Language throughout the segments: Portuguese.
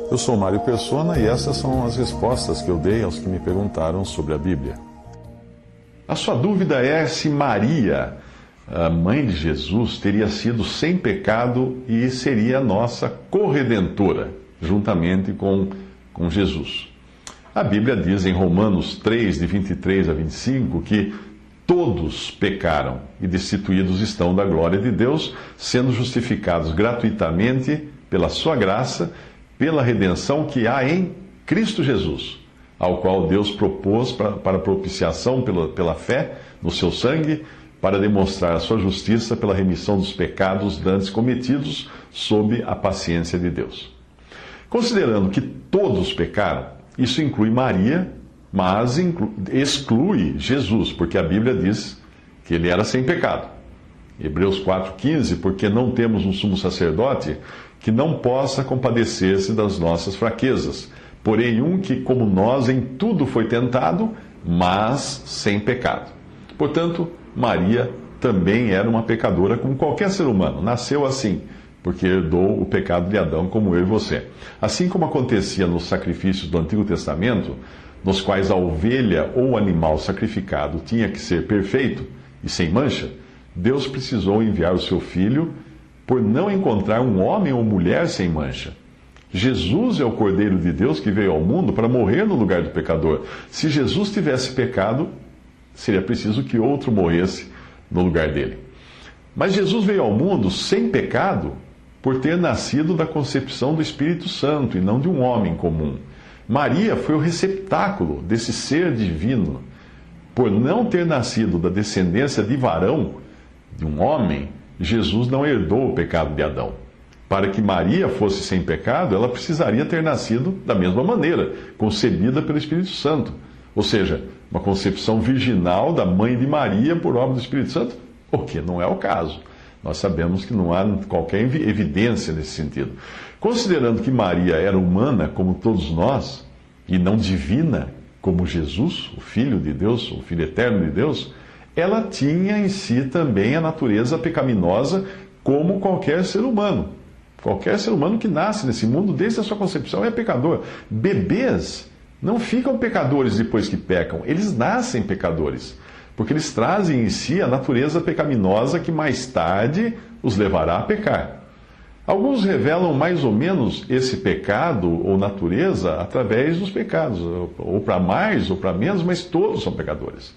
Eu sou Mário Persona e essas são as respostas que eu dei aos que me perguntaram sobre a Bíblia. A sua dúvida é se Maria, a mãe de Jesus, teria sido sem pecado e seria a nossa corredentora, juntamente com Jesus. A Bíblia diz em Romanos 3, de 23 a 25, que todos pecaram e destituídos estão da glória de Deus, sendo justificados gratuitamente pela sua graça, pela redenção que há em Cristo Jesus, ao qual Deus propôs para propiciação pela fé no seu sangue, para demonstrar a sua justiça pela remissão dos pecados dantes cometidos sob a paciência de Deus. Considerando que todos pecaram, isso inclui Maria, mas exclui Jesus, porque a Bíblia diz que ele era sem pecado. Hebreus 4,15, porque não temos um sumo sacerdote que não possa compadecer-se das nossas fraquezas, porém um que, como nós, em tudo foi tentado, mas sem pecado. Portanto, Maria também era uma pecadora como qualquer ser humano, nasceu assim, porque herdou o pecado de Adão como eu e você. Assim como acontecia nos sacrifícios do Antigo Testamento, nos quais a ovelha ou animal sacrificado tinha que ser perfeito e sem mancha, Deus precisou enviar o seu Filho por não encontrar um homem ou mulher sem mancha. Jesus é o Cordeiro de Deus que veio ao mundo para morrer no lugar do pecador. Se Jesus tivesse pecado, seria preciso que outro morresse no lugar dele. Mas Jesus veio ao mundo sem pecado por ter nascido da concepção do Espírito Santo e não de um homem comum. Maria foi o receptáculo desse ser divino. Por não ter nascido da descendência de varão, de um homem, Jesus não herdou o pecado de Adão. Para que Maria fosse sem pecado, ela precisaria ter nascido da mesma maneira, concebida pelo Espírito Santo. Ou seja, uma concepção virginal da mãe de Maria por obra do Espírito Santo, o que não é o caso. Nós sabemos que não há qualquer evidência nesse sentido. Considerando que Maria era humana como todos nós, e não divina como Jesus, o Filho de Deus, o Filho eterno de Deus, ela tinha em si também a natureza pecaminosa como qualquer ser humano. Qualquer ser humano que nasce nesse mundo, desde a sua concepção, é pecador. Bebês não ficam pecadores depois que pecam, eles nascem pecadores, porque eles trazem em si a natureza pecaminosa que mais tarde os levará a pecar. Alguns revelam mais ou menos esse pecado ou natureza através dos pecados, ou para mais ou para menos, mas todos são pecadores.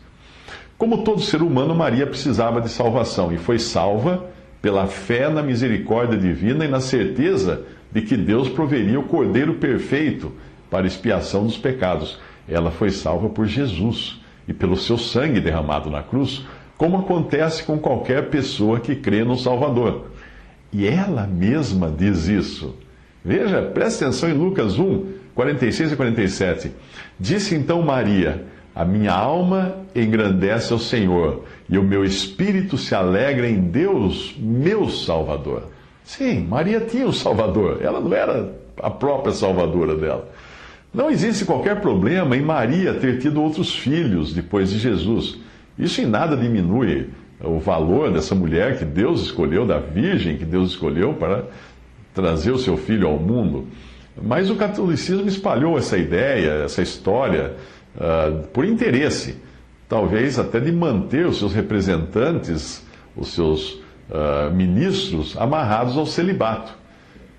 Como todo ser humano, Maria precisava de salvação e foi salva pela fé na misericórdia divina e na certeza de que Deus proveria o Cordeiro perfeito para expiação dos pecados. Ela foi salva por Jesus e pelo seu sangue derramado na cruz, como acontece com qualquer pessoa que crê no Salvador. E ela mesma diz isso. Veja, preste atenção em Lucas 1, 46 e 47. Disse então Maria: a minha alma engrandece ao Senhor, e o meu espírito se alegra em Deus, meu Salvador. Sim, Maria tinha um Salvador, ela não era a própria salvadora dela. Não existe qualquer problema em Maria ter tido outros filhos depois de Jesus. Isso em nada diminui o valor dessa mulher que Deus escolheu, da virgem que Deus escolheu para trazer o seu filho ao mundo. Mas o catolicismo espalhou essa ideia, essa história, por interesse, talvez até de manter os seus representantes, os seus ministros, amarrados ao celibato.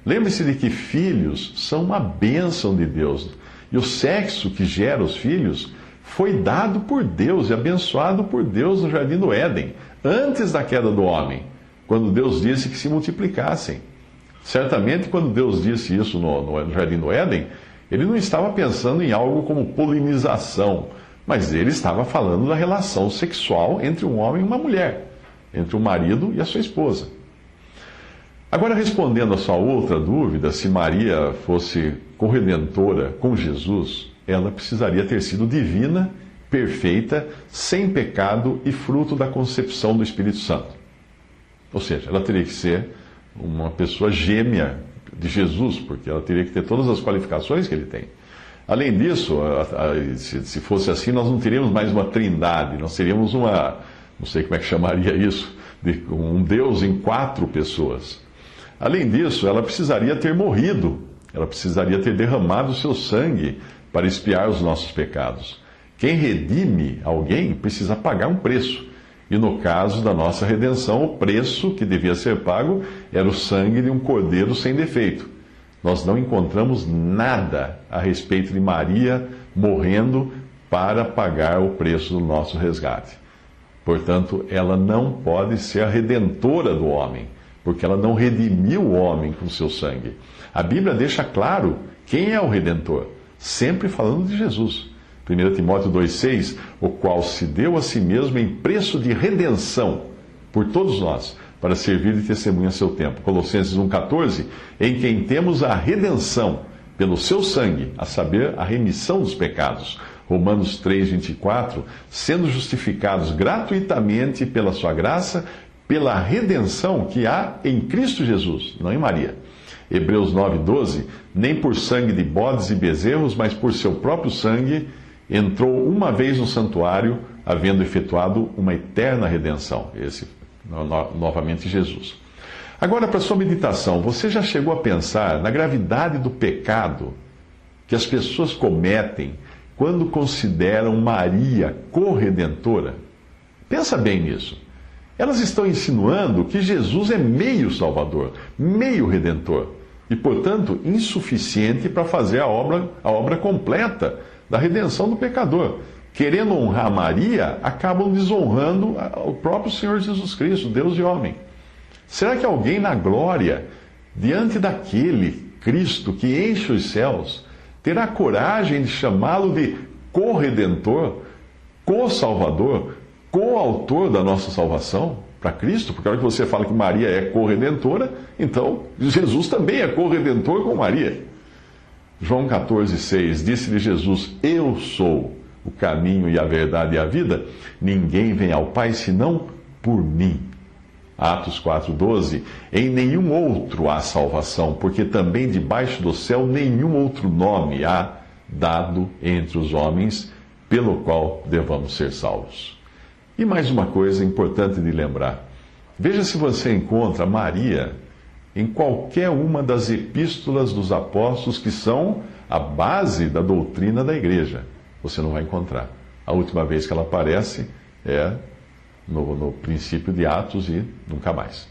Lembre-se de que filhos são uma bênção de Deus, e o sexo que gera os filhos foi dado por Deus e abençoado por Deus no Jardim do Éden, antes da queda do homem, quando Deus disse que se multiplicassem. Certamente, quando Deus disse isso no Jardim do Éden, ele não estava pensando em algo como polinização, mas ele estava falando da relação sexual entre um homem e uma mulher, entre o marido e a sua esposa. Agora, respondendo a sua outra dúvida, se Maria fosse corredentora com Jesus, ela precisaria ter sido divina, perfeita, sem pecado e fruto da concepção do Espírito Santo. Ou seja, ela teria que ser uma pessoa gêmea de Jesus, porque ela teria que ter todas as qualificações que ele tem. Além disso, se fosse assim, nós não teríamos mais uma trindade, nós teríamos não sei como é que chamaria isso, de um Deus em 4 pessoas. Além disso, ela precisaria ter morrido, ela precisaria ter derramado o seu sangue para expiar os nossos pecados. Quem redime alguém precisa pagar um preço. E no caso da nossa redenção, o preço que devia ser pago era o sangue de um cordeiro sem defeito. Nós não encontramos nada a respeito de Maria morrendo para pagar o preço do nosso resgate. Portanto, ela não pode ser a redentora do homem, porque ela não redimiu o homem com seu sangue. A Bíblia deixa claro quem é o redentor, sempre falando de Jesus. 1 Timóteo 2,6, o qual se deu a si mesmo em preço de redenção por todos nós, para servir de testemunha a seu tempo. Colossenses 1,14, em quem temos a redenção pelo seu sangue, a saber, a remissão dos pecados. Romanos 3,24, sendo justificados gratuitamente pela sua graça, pela redenção que há em Cristo Jesus, não em Maria. Hebreus 9,12, nem por sangue de bodes e bezerros, mas por seu próprio sangue, entrou uma vez no santuário, havendo efetuado uma eterna redenção. Esse, novamente, Jesus. Agora, para sua meditação, você já chegou a pensar na gravidade do pecado que as pessoas cometem quando consideram Maria corredentora? Pensa bem nisso. Elas estão insinuando que Jesus é meio salvador, meio redentor, e, portanto, insuficiente para fazer a obra completa da redenção do pecador. Querendo honrar Maria, acabam desonrando o próprio Senhor Jesus Cristo, Deus e homem. Será que alguém na glória, diante daquele Cristo que enche os céus, terá coragem de chamá-lo de co-redentor, co-salvador, co-autor da nossa salvação para Cristo? Porque a hora que você fala que Maria é co-redentora, então Jesus também é co-redentor com Maria. João 14,6, disse-lhe Jesus: eu sou o caminho e a verdade e a vida, ninguém vem ao Pai senão por mim. Atos 4,12, em nenhum outro há salvação, porque também debaixo do céu nenhum outro nome há dado entre os homens, pelo qual devamos ser salvos. E mais uma coisa importante de lembrar. Veja se você encontra Maria em qualquer uma das epístolas dos apóstolos que são a base da doutrina da igreja. Você não vai encontrar. A última vez que ela aparece é no princípio de Atos e nunca mais.